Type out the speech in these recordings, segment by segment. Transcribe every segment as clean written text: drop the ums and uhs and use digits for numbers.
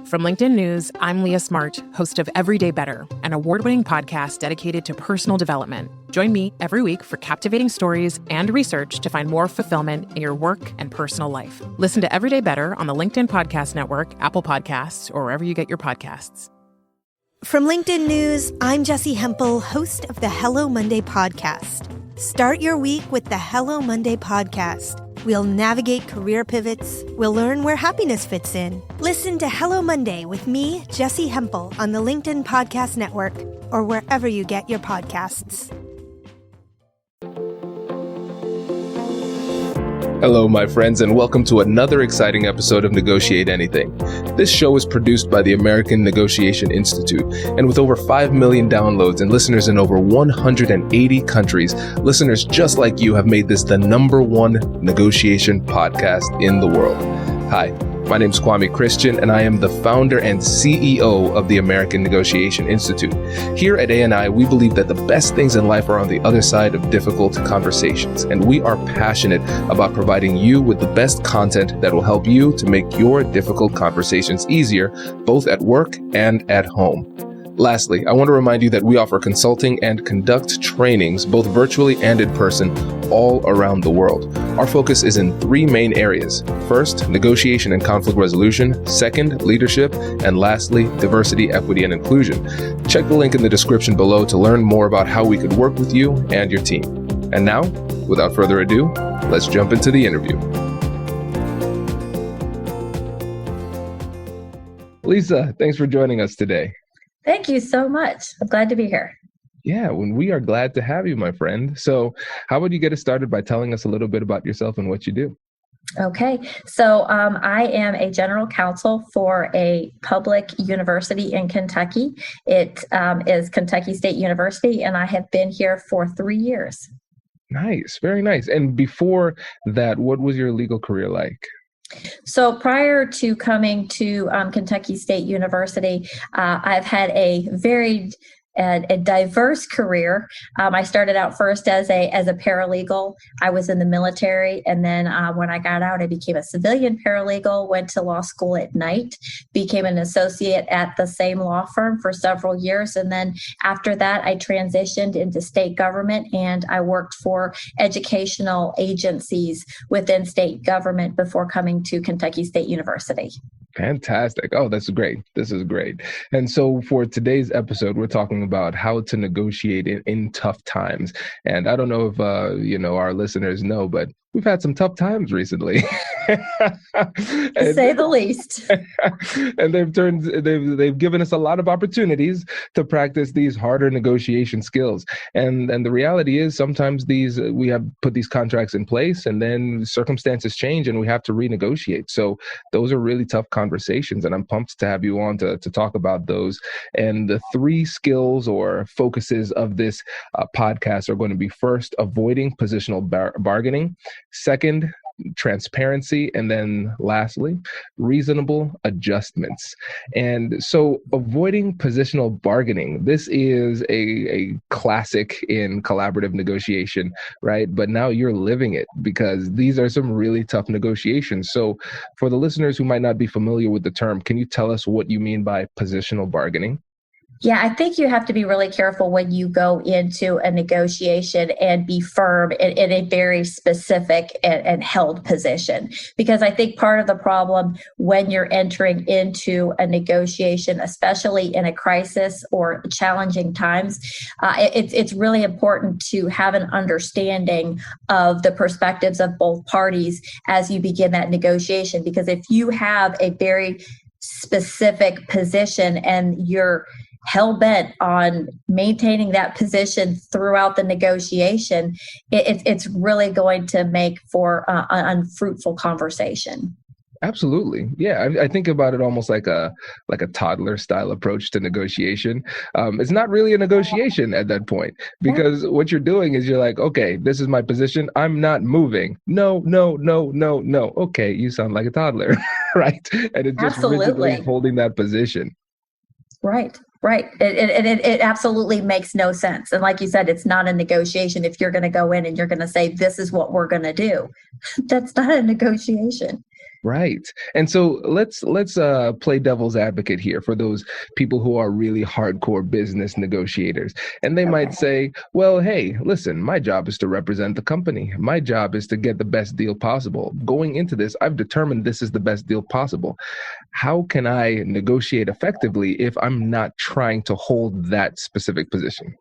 From LinkedIn News, I'm Leah Smart, host of Everyday Better, an award-winning podcast dedicated to personal development. Join me every week for captivating stories and research to find more fulfillment in your work and personal life. Listen to Everyday Better on the LinkedIn Podcast Network, Apple Podcasts, or wherever you get your podcasts. From LinkedIn News, I'm Jessie Hempel, host of the Hello Monday podcast. Start your week with the Hello Monday podcast. We'll navigate career pivots. We'll learn where happiness fits in. Listen to Hello Monday with me, Jessie Hempel, on the LinkedIn Podcast Network or wherever you get your podcasts. Hello, my friends, and welcome to another exciting episode of Negotiate Anything. This show is produced by the American Negotiation Institute, and with over 5 million downloads and listeners in over 180 countries, listeners just like you have made this the #1 negotiation podcast in the world. Hi, my name is Kwame Christian, and I am the founder and CEO of the American Negotiation Institute. Here at ANI, we believe that the best things in life are on the other side of difficult conversations, and we are passionate about providing you with the best content that will help you to make your difficult conversations easier, both at work and at home. Lastly, I want to remind you that we offer consulting and conduct trainings, both virtually and in person, all around the world. Our focus is in 3 main areas. First, negotiation and conflict resolution. Second, leadership. And lastly, diversity, equity, and inclusion. Check the link in the description below to learn more about how we could work with you and your team. And now, without further ado, let's jump into the interview. Lisa, thanks for joining us today. Thank you so much. I'm glad to be here. Yeah, we are glad to have you, my friend. So how would you get us started by telling us a little bit about yourself and what you do? Okay, so I am a general counsel for a public university in Kentucky. It is Kentucky State University, and I have been here for 3 years. Nice, very nice. And before that, what was your legal career like? So prior to coming to Kentucky State University, I've had a very diverse career. I started out first as a paralegal. I was in the military, and then when I got out, I became a civilian paralegal. Went to law school at night, became an associate at the same law firm for several years, and then after that, I transitioned into state government, and I worked for educational agencies within state government before coming to Kentucky State University. Fantastic. Oh, that's great. This is great. And so for today's episode, we're talking about how to negotiate in tough times. And I don't know if, our listeners know, but we've had some tough times recently. To say the least. And they've given us a lot of opportunities to practice these harder negotiation skills. And the reality is sometimes we have put these contracts in place, and then circumstances change and we have to renegotiate. So those are really tough conversations, and I'm pumped to have you on to talk about those. And the 3 skills or focuses of this podcast are going to be: first, avoiding positional bargaining; second, transparency; and then lastly, reasonable adjustments. And so avoiding positional bargaining, this is a classic in collaborative negotiation, right? But now you're living it, because these are some really tough negotiations. So for the listeners who might not be familiar with the term, can you tell us what you mean by positional bargaining? Yeah, I think you have to be really careful when you go into a negotiation and be firm in a very specific and held position. Because I think part of the problem when you're entering into a negotiation, especially in a crisis or challenging times, it's really important to have an understanding of the perspectives of both parties as you begin that negotiation. Because if you have a very specific position and you're hell-bent on maintaining that position throughout the negotiation, it's really going to make for an unfruitful conversation. Absolutely. Yeah. I think about it almost like a toddler style approach to negotiation. It's not really a negotiation at that point, because what you're doing is you're like, okay, this is my position. I'm not moving. No. Okay. You sound like a toddler, right? And it's just rigidly holding that position. Right. It absolutely makes no sense. And like you said, it's not a negotiation. If you're going to go in and you're going to say, this is what we're going to do, that's not a negotiation. Right. And so let's play devil's advocate here for those people who are really hardcore business negotiators. And they might Okay. say, well, hey, listen, my job is to represent the company. My job is to get the best deal possible. Going into this, I've determined this is the best deal possible. How can I negotiate effectively if I'm not trying to hold that specific position?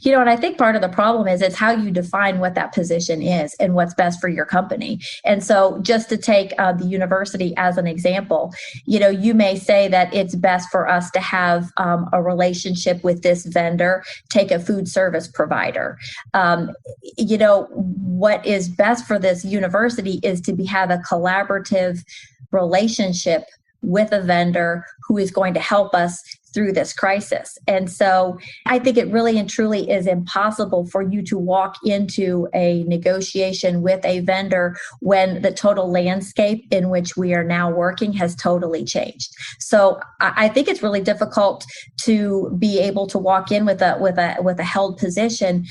And I think part of the problem is it's how you define what that position is and what's best for your company. And so just to take the university as an example, you may say that it's best for us to have a relationship with this vendor, take a food service provider. What is best for this university is to have a collaborative relationship with a vendor who is going to help us through this crisis. And so I think it really and truly is impossible for you to walk into a negotiation with a vendor when the total landscape in which we are now working has totally changed. So I think it's really difficult to be able to walk in with a held position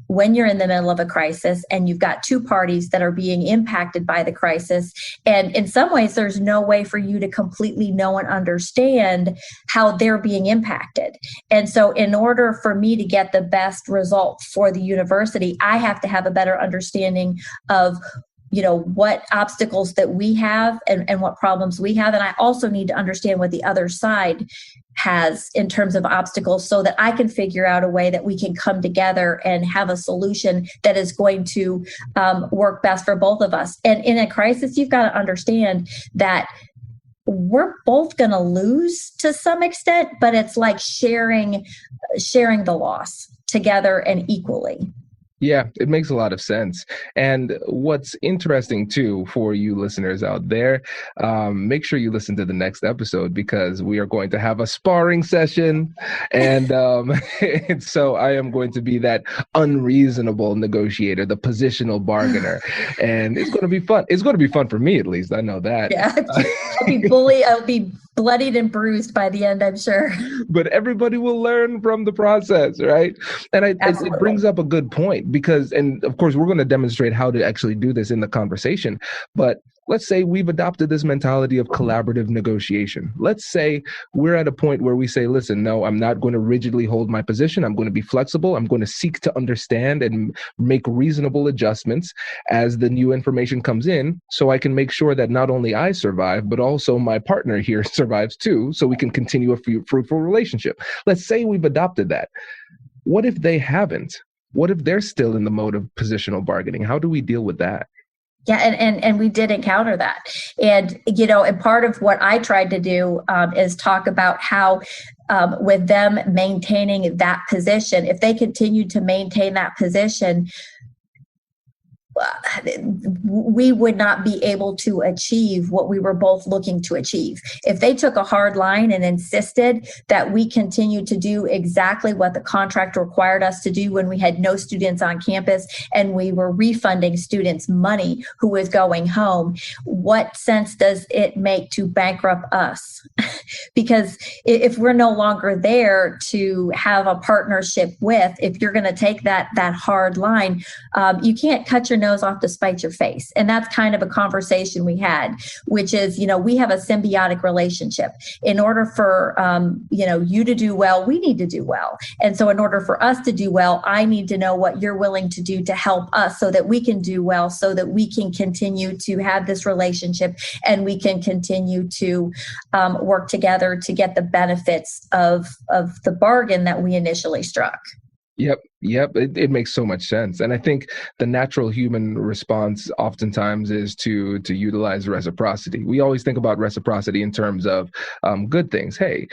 when you're in the middle of a crisis and you've got two parties that are being impacted by the crisis. And in some ways, there's no way for you to completely know and understand how they're being impacted. And so in order for me to get the best result for the university, I have to have a better understanding of what obstacles that we have and what problems we have. And I also need to understand what the other side has in terms of obstacles so that I can figure out a way that we can come together and have a solution that is going to work best for both of us. And in a crisis, you've got to understand that we're both going to lose to some extent, but it's like sharing the loss together and equally. Yeah, it makes a lot of sense. And what's interesting too for you listeners out there, make sure you listen to the next episode because we are going to have a sparring session. And, and so I am going to be that unreasonable negotiator, the positional bargainer. And it's going to be fun. It's going to be fun for me, at least. I know that. Yeah, I'll be bloodied and bruised by the end, I'm sure. But everybody will learn from the process, right? And it brings up a good point because, and of course, we're going to demonstrate how to actually do this in the conversation. But let's say we've adopted this mentality of collaborative negotiation. Let's say we're at a point where we say, listen, no, I'm not going to rigidly hold my position. I'm going to be flexible. I'm going to seek to understand and make reasonable adjustments as the new information comes in so I can make sure that not only I survive, but also my partner here survives too, so we can continue a fruitful relationship. Let's say we've adopted that. What if they haven't? What if they're still in the mode of positional bargaining? How do we deal with that? Yeah, and we did encounter that. And, and part of what I tried to do is talk about how with them maintaining that position, if they continued to maintain that position, we would not be able to achieve what we were both looking to achieve. If they took a hard line and insisted that we continue to do exactly what the contract required us to do when we had no students on campus and we were refunding students money who was going home, what sense does it make to bankrupt us? Because if we're no longer there to have a partnership with, if you're going to take that hard line, you can't cut your nose off to spite your face. And that's kind of a conversation we had, which is, we have a symbiotic relationship. In order for, you to do well, we need to do well. And so in order for us to do well, I need to know what you're willing to do to help us so that we can do well, so that we can continue to have this relationship and we can continue to work together to get the benefits of the bargain that we initially struck. Yep. It makes so much sense. And I think the natural human response oftentimes is to utilize reciprocity. We always think about reciprocity in terms of good things. Hey,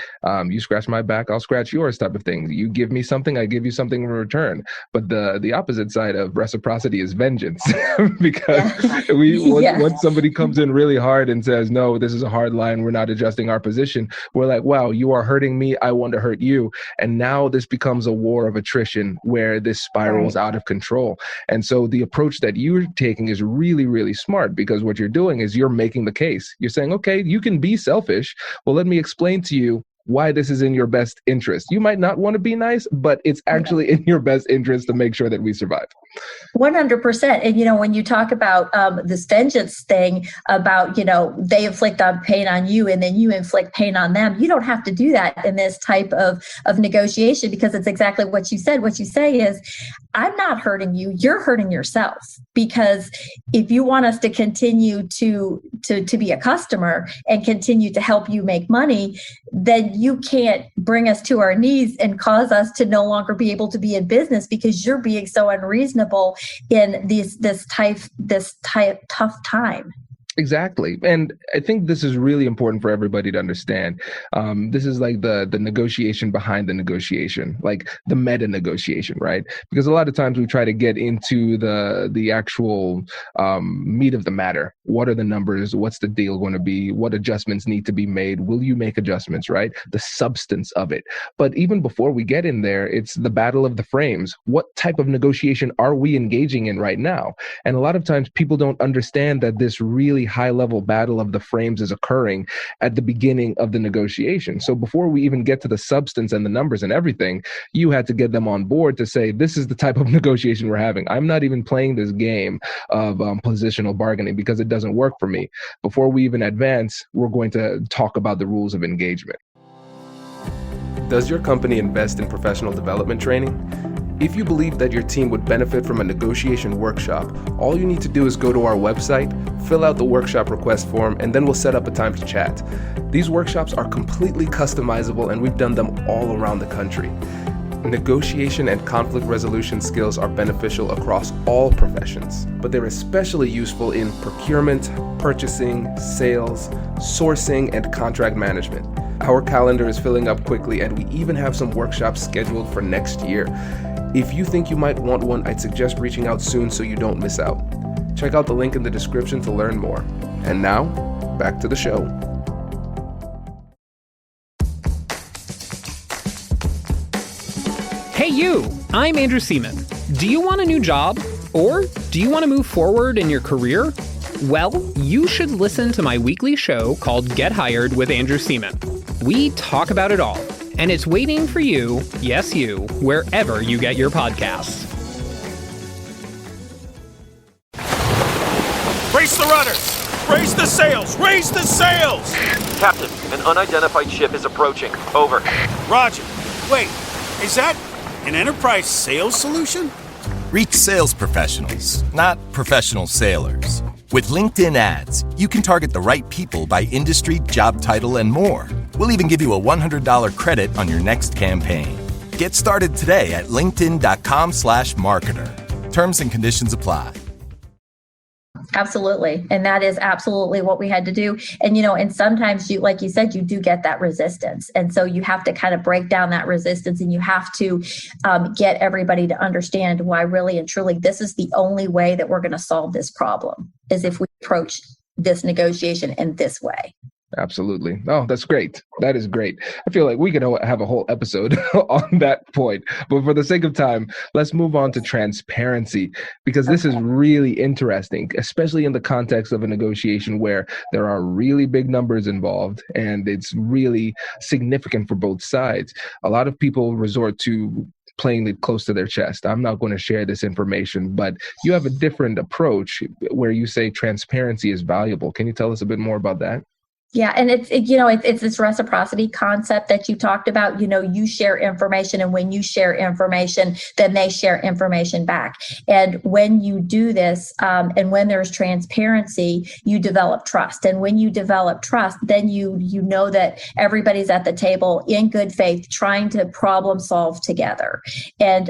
you scratch my back, I'll scratch yours type of thing. You give me something, I give you something in return. But the opposite side of reciprocity is vengeance. Because once somebody comes in really hard and says, no, this is a hard line, we're not adjusting our position, we're like, wow, you are hurting me, I want to hurt you. And now this becomes a war of attrition where this spirals out of control. And so the approach that you're taking is really, really smart because what you're doing is you're making the case. You're saying, okay, you can be selfish. Well, let me explain to you why this is in your best interest. You might not want to be nice, but it's actually in your best interest to make sure that we survive. 100%. And, when you talk about this vengeance thing about, they inflict on pain on you and then you inflict pain on them, you don't have to do that in this type of negotiation, because it's exactly what you said. What you say is, I'm not hurting you, you're hurting yourself. Because if you want us to continue to be a customer and continue to help you make money, then you can't bring us to our knees and cause us to no longer be able to be in business, because you're being so unreasonable in this tough time. Exactly. And I think this is really important for everybody to understand. This is like the negotiation behind the negotiation, like the meta negotiation, right? Because a lot of times we try to get into the actual meat of the matter. What are the numbers? What's the deal going to be? What adjustments need to be made? Will you make adjustments, right? The substance of it. But even before we get in there, it's the battle of the frames. What type of negotiation are we engaging in right now? And a lot of times people don't understand that this really high-level battle of the frames is occurring at the beginning of the negotiation. So before we even get to the substance and the numbers and everything, you had to get them on board to say, this is the type of negotiation we're having. I'm not even playing this game of positional bargaining because it doesn't work for me. Before we even advance, we're going to talk about the rules of engagement. Does your company invest in professional development training? If you believe that your team would benefit from a negotiation workshop, all you need to do is go to our website, fill out the workshop request form, and then we'll set up a time to chat. These workshops are completely customizable, and we've done them all around the country. Negotiation and conflict resolution skills are beneficial across all professions, but they're especially useful in procurement, purchasing, sales, sourcing, and contract management. Our calendar is filling up quickly, and we even have some workshops scheduled for next year. If you think you might want one, I'd suggest reaching out soon so you don't miss out. Check out the link in the description to learn more. And now, back to the show. Hey you, I'm Andrew Seaman. Do you want a new job? Or do you want to move forward in your career? Well, you should listen to my weekly show called Get Hired with Andrew Seaman. We talk about it all, and it's waiting for you, yes you, wherever you get your podcasts. Brace the rudders! Raise the sails! Raise the sails! Captain, an unidentified ship is approaching. Over. Roger. Wait, is that an enterprise sales solution? Reach sales professionals, not professional sailors. With LinkedIn ads, you can target the right people by industry, job title, and more. We'll even give you a $100 credit on your next campaign. Get started today at linkedin.com/marketer. Terms and conditions apply. Absolutely. And that is absolutely what we had to do. And, and sometimes you, like you said, you do get that resistance. And so you have to kind of break down that resistance, and you have to get everybody to understand why really and truly this is the only way that we're going to solve this problem, is if we approach this negotiation in this way. Absolutely. Oh, that's great. That is great. I feel like we could have a whole episode on that point. But for the sake of time, let's move on to transparency, because this is really interesting, especially in the context of a negotiation where there are really big numbers involved and it's really significant for both sides. A lot of people resort to playing it close to their chest. I'm not going to share this information, but you have a different approach where you say transparency is valuable. Can you tell us a bit more about that? Yeah. And it's this reciprocity concept that you talked about. You share information, and when you share information, then they share information back. And when you do this, and when there's transparency, you develop trust. And when you develop trust, then you know that everybody's at the table in good faith, trying to problem solve together. And,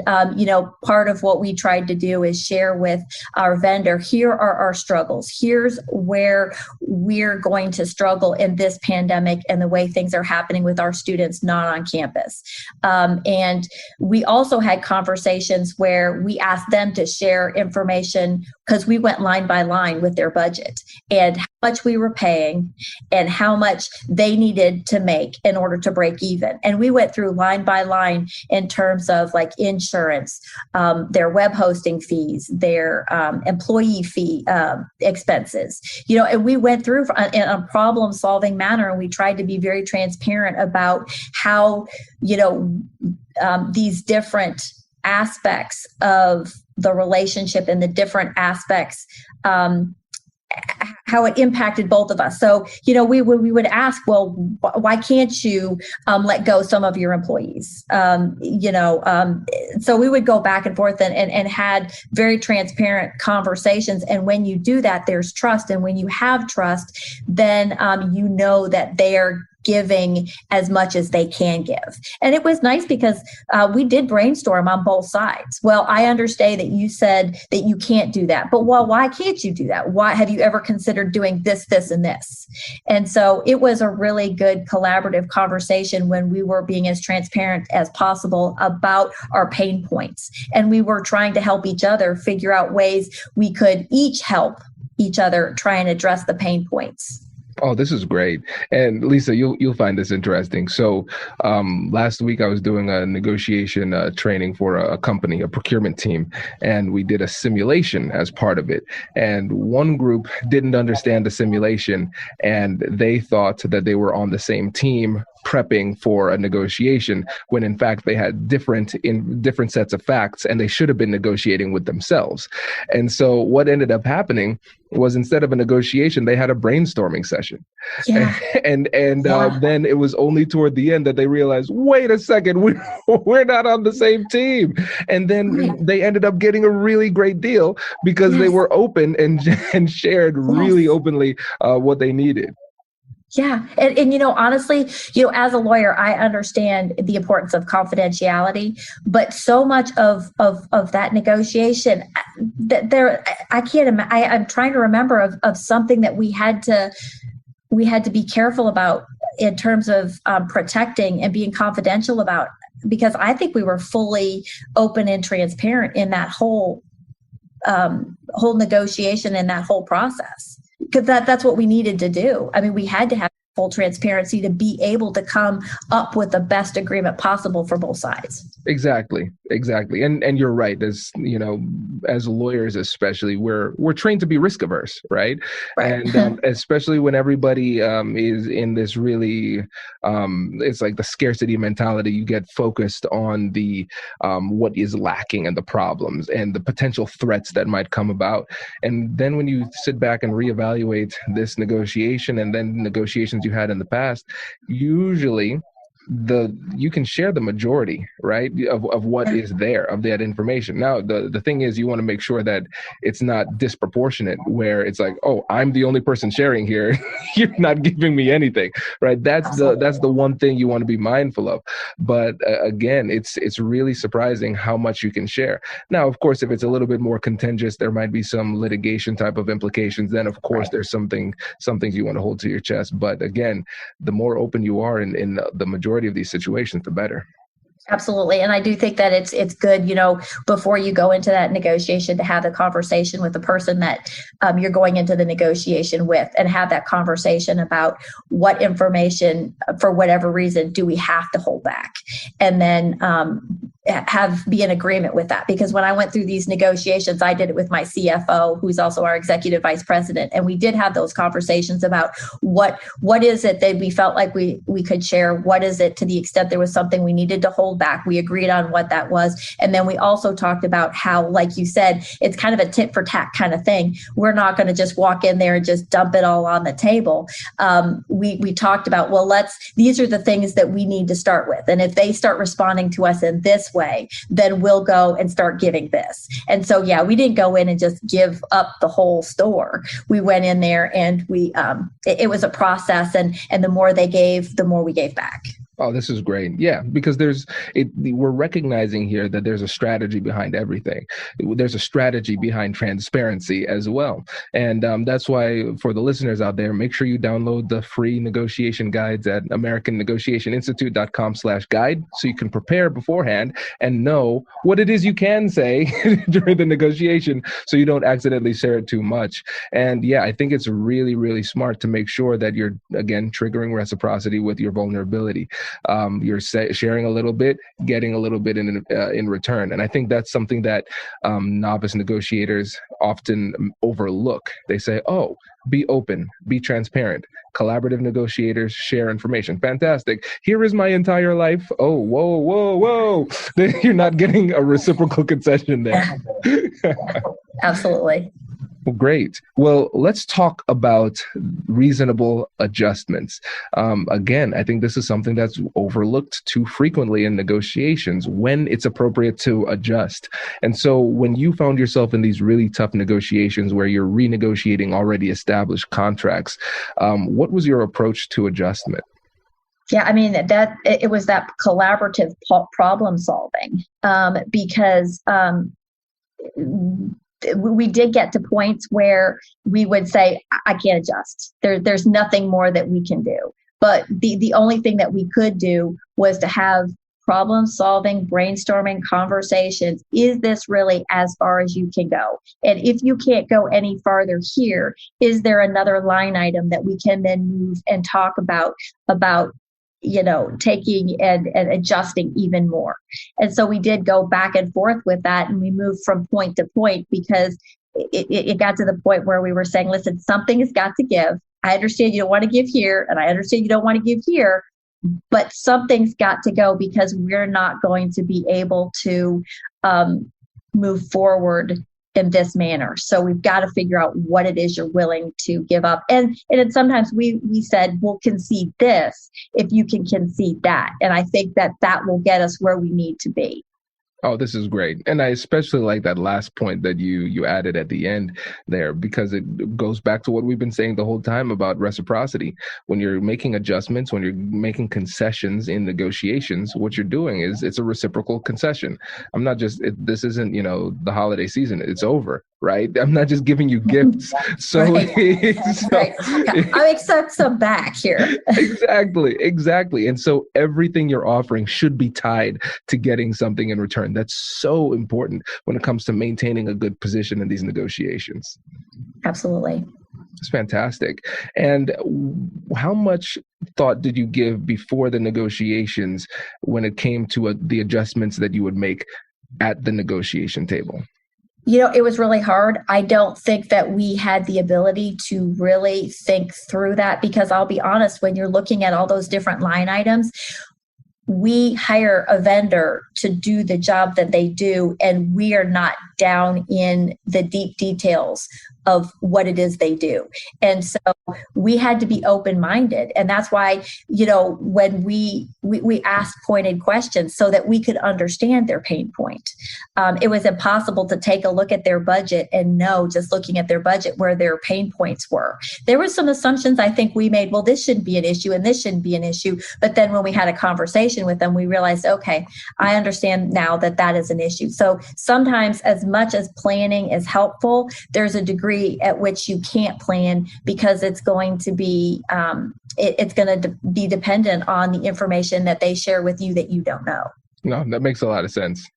part of what we tried to do is share with our vendor, here are our struggles. Here's where we're going to struggle in this pandemic and the way things are happening with our students not on campus. And we also had conversations where we asked them to share information, because we went line by line with their budget and how much we were paying and how much they needed to make in order to break even. And we went through line by line in terms of like insurance, their web hosting fees, their employee fee expenses, and we went through in a problem solving manner, and we tried to be very transparent about how, these different aspects of the relationship and the different aspects, how it impacted both of us. So, we would ask, well, why can't you let go some of your employees? So we would go back and forth and had very transparent conversations. And when you do that, there's trust. And when you have trust, then that they are giving as much as they can give. And it was nice because we did brainstorm on both sides. Well, I understand that you said that you can't do that, but why can't you do that? Why have you ever considered doing this, this, and this? And so it was a really good collaborative conversation when we were being as transparent as possible about our pain points. And we were trying to help each other figure out ways we could each help each other try and address the pain points. Oh, this is great. And Lisa, you'll find this interesting. So last week I was doing a negotiation training for a company, a procurement team, and we did a simulation as part of it. And one group didn't understand the simulation, and they thought that they were on the same team prepping for a negotiation, when in fact they had different sets of facts, and they should have been negotiating with themselves. And so what ended up happening was, instead of a negotiation, they had a brainstorming session. Yeah. And then it was only toward the end that they realized, wait a second, we're not on the same team. And then they ended up getting a really great deal because they were open and shared really openly what they needed. Yeah. And honestly, as a lawyer, I understand the importance of confidentiality, but so much of that negotiation I'm trying to remember of something that we had to be careful about in terms of protecting and being confidential about, because I think we were fully open and transparent in that whole negotiation and that whole process. Because that's what we needed to do. I mean, we had to have full transparency to be able to come up with the best agreement possible for both sides. Exactly. And you're right. As lawyers, especially, we're trained to be risk averse, right? And especially when everybody is in this really, it's like the scarcity mentality. You get focused on the what is lacking and the problems and the potential threats that might come about. And then when you sit back and reevaluate this negotiation and then negotiations you had in the past, usually you can share the majority, right, of what is there, of that information. Now, the thing is, you want to make sure that it's not disproportionate, where it's like, oh, I'm the only person sharing here. You're not giving me anything, right? That's the one thing you want to be mindful of. But again, it's really surprising how much you can share. Now, of course, if it's a little bit more contentious, there might be some litigation type of implications. Then, of course, there's some things you want to hold to your chest. But again, the more open you are in the majority of these situations, the better. Absolutely. And I do think that it's good, before you go into that negotiation, to have the conversation with the person that you're going into the negotiation with, and have that conversation about what information, for whatever reason, do we have to hold back, and then be in agreement with that. Because when I went through these negotiations, I did it with my CFO, who's also our executive vice president. And we did have those conversations about what is it that we felt like we could share? What is it, to the extent there was something we needed to hold back? We agreed on what that was. And then we also talked about how, like you said, it's kind of a tit for tat kind of thing. We're not going to just walk in there and just dump it all on the table. We talked about, these are the things that we need to start with. And if they start responding to us in this way, then we'll go and start giving this. And so, we didn't go in and just give up the whole store. We went in there and it was a process, and the more they gave, the more we gave back. Oh, this is great. Yeah, because we're recognizing here that there's a strategy behind everything. There's a strategy behind transparency as well. And that's why, for the listeners out there, make sure you download the free negotiation guides at AmericanNegotiationInstitute.com/guide, so you can prepare beforehand and know what it is you can say during the negotiation, so you don't accidentally share it too much. And I think it's really, really smart to make sure that you're, again, triggering reciprocity with your vulnerability. You're sharing a little bit, getting a little bit in return. And I think that's something that novice negotiators often overlook. They say, oh, be open, be transparent. Collaborative negotiators share information. Fantastic. Here is my entire life. Oh, whoa, whoa, whoa. You're not getting a reciprocal concession there. Absolutely. Well, great. Well, let's talk about reasonable adjustments. Again, I think this is something that's overlooked too frequently in negotiations, when it's appropriate to adjust. And so when you found yourself in these really tough negotiations where you're renegotiating already established contracts, what was your approach to adjustment? Yeah, I mean, it was that collaborative problem solving, because we did get to points where we would say, I can't adjust. There's nothing more that we can do. But the only thing that we could do was to have problem solving, brainstorming conversations. Is this really as far as you can go? And if you can't go any farther here, is there another line item that we can then move and talk about taking and adjusting even more. And so we did go back and forth with that, and we moved from point to point, because it got to the point where we were saying, listen, something has got to give. I understand you don't want to give here, and I understand you don't want to give here, but something's got to go, because we're not going to be able to move forward in this manner. So we've got to figure out what it is you're willing to give up. And then sometimes we said, we'll concede this if you can concede that. And I think that will get us where we need to be. Oh, this is great. And I especially like that last point that you added at the end there, because it goes back to what we've been saying the whole time about reciprocity. When you're making adjustments, when you're making concessions in negotiations, what you're doing is it's a reciprocal concession. I'm not just, this isn't, the holiday season. It's over, right? I'm not just giving you gifts. So, right. Right. I accept some back here. Exactly. And so everything you're offering should be tied to getting something in return. That's so important when it comes to maintaining a good position in these negotiations. Absolutely. It's fantastic. And how much thought did you give before the negotiations when it came to the adjustments that you would make at the negotiation table? It was really hard. I don't think that we had the ability to really think through that, because I'll be honest, when you're looking at all those different line items, we hire a vendor to do the job that they do, and we are not down in the deep details of what it is they do. And so we had to be open-minded. And that's why, when we asked pointed questions so that we could understand their pain point. It was impossible to take a look at their budget and know, just looking at their budget, where their pain points were. There were some assumptions I think we made, well, this shouldn't be an issue and this shouldn't be an issue. But then when we had a conversation with them, we realized, okay, I understand now that is an issue. So sometimes, as much as planning is helpful, there's a degree at which you can't plan, because it's going to be be dependent on the information that they share with you that you don't know. No, that makes a lot of sense.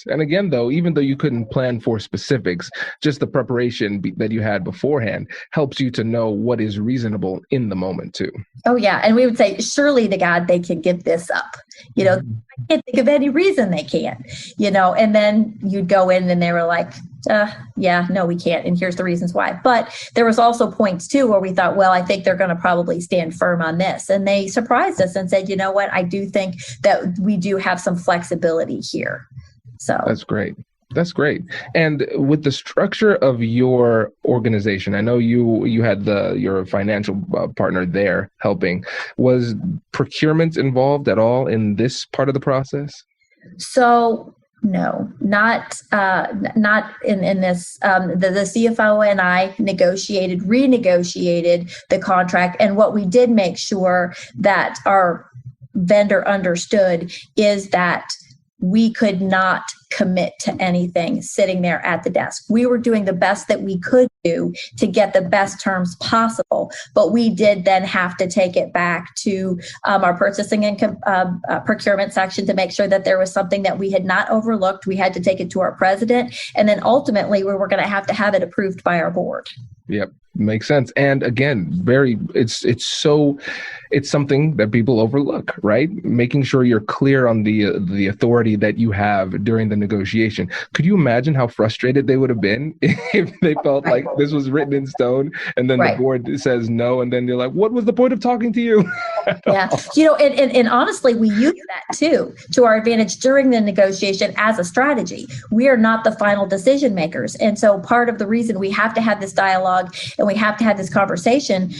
And again, though, even though you couldn't plan for specifics, just the preparation that you had beforehand helps you to know what is reasonable in the moment too. Oh, yeah. And we would say, surely to God, they can give this up. I can't think of any reason they can't, and then you'd go in and they were like, yeah, no, we can't. And here's the reasons why. But there was also points too where we thought, well, I think they're going to probably stand firm on this. And they surprised us and said, you know what, I do think that we do have some flexibility here. So that's great. And with the structure of your organization, I know you had your financial partner there helping. Was procurement involved at all in this part of the process? So no, not in this. The CFO and I renegotiated the contract. And what we did make sure that our vendor understood is that we could not commit to anything sitting there at the desk. We were doing the best that we could do to get the best terms possible, but we did then have to take it back to our purchasing and procurement section to make sure that there was something that we had not overlooked. We had to take it to our president, and then ultimately we were going to have it approved by our board. Yep. Makes sense. And again, it's something that people overlook, right? Making sure you're clear on the authority that you have during the negotiation. Could you imagine how frustrated they would have been if they felt like this was written in stone and then the board says no, and then you're like, what was the point of talking to you? Yeah. And honestly, we use that too to our advantage during the negotiation as a strategy. We are not the final decision makers. And so part of the reason we have to have this dialogue and we have to have this conversation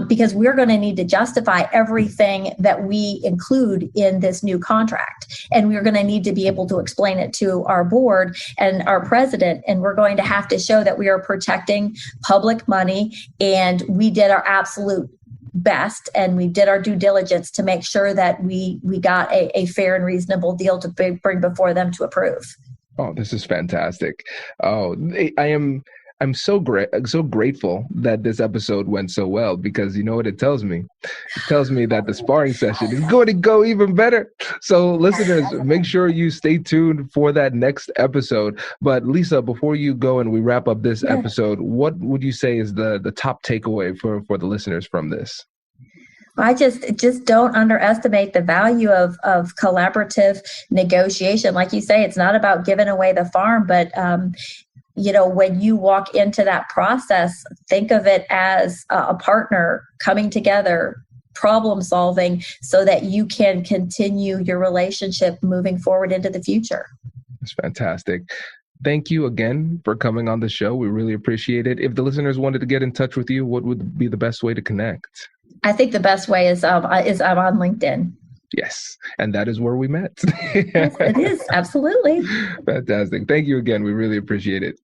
because we're going to need to justify everything that we include in this new contract. And we're going to need to be able to explain it to our board and our president. And we're going to have to show that we are protecting public money and we did our absolute best and we did our due diligence to make sure that we got a fair and reasonable deal to bring before them to approve. Oh, this is fantastic. Oh, I'm so grateful that this episode went so well, because you know what it tells me? It tells me that the sparring session is going to go even better. So listeners, make sure you stay tuned for that next episode. But Lisa, before you go and we wrap up this episode, what would you say is the top takeaway for the listeners from this? I just don't underestimate the value of collaborative negotiation. Like you say, it's not about giving away the farm, but when you walk into that process, think of it as a partner coming together, problem solving, so that you can continue your relationship moving forward into the future. That's fantastic. Thank you again for coming on the show. We really appreciate it. If the listeners wanted to get in touch with you, what would be the best way to connect? I think the best way is I'm on LinkedIn. Yes, and that is where we met. Yes, it is. Absolutely. Fantastic. Thank you again. We really appreciate it.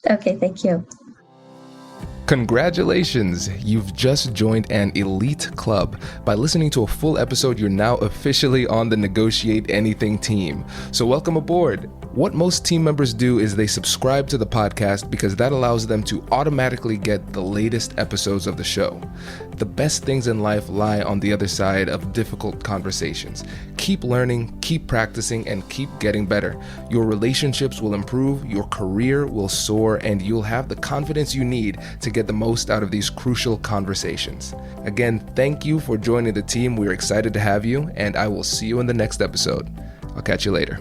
Okay, thank you. Congratulations! You've just joined an elite club. By listening to a full episode, you're now officially on the Negotiate Anything team. So welcome aboard. What most team members do is they subscribe to the podcast because that allows them to automatically get the latest episodes of the show. The best things in life lie on the other side of difficult conversations. Keep learning, keep practicing, and keep getting better. Your relationships will improve, your career will soar, and you'll have the confidence you need to get the most out of these crucial conversations. Again, thank you for joining the team. We're excited to have you, and I will see you in the next episode. I'll catch you later.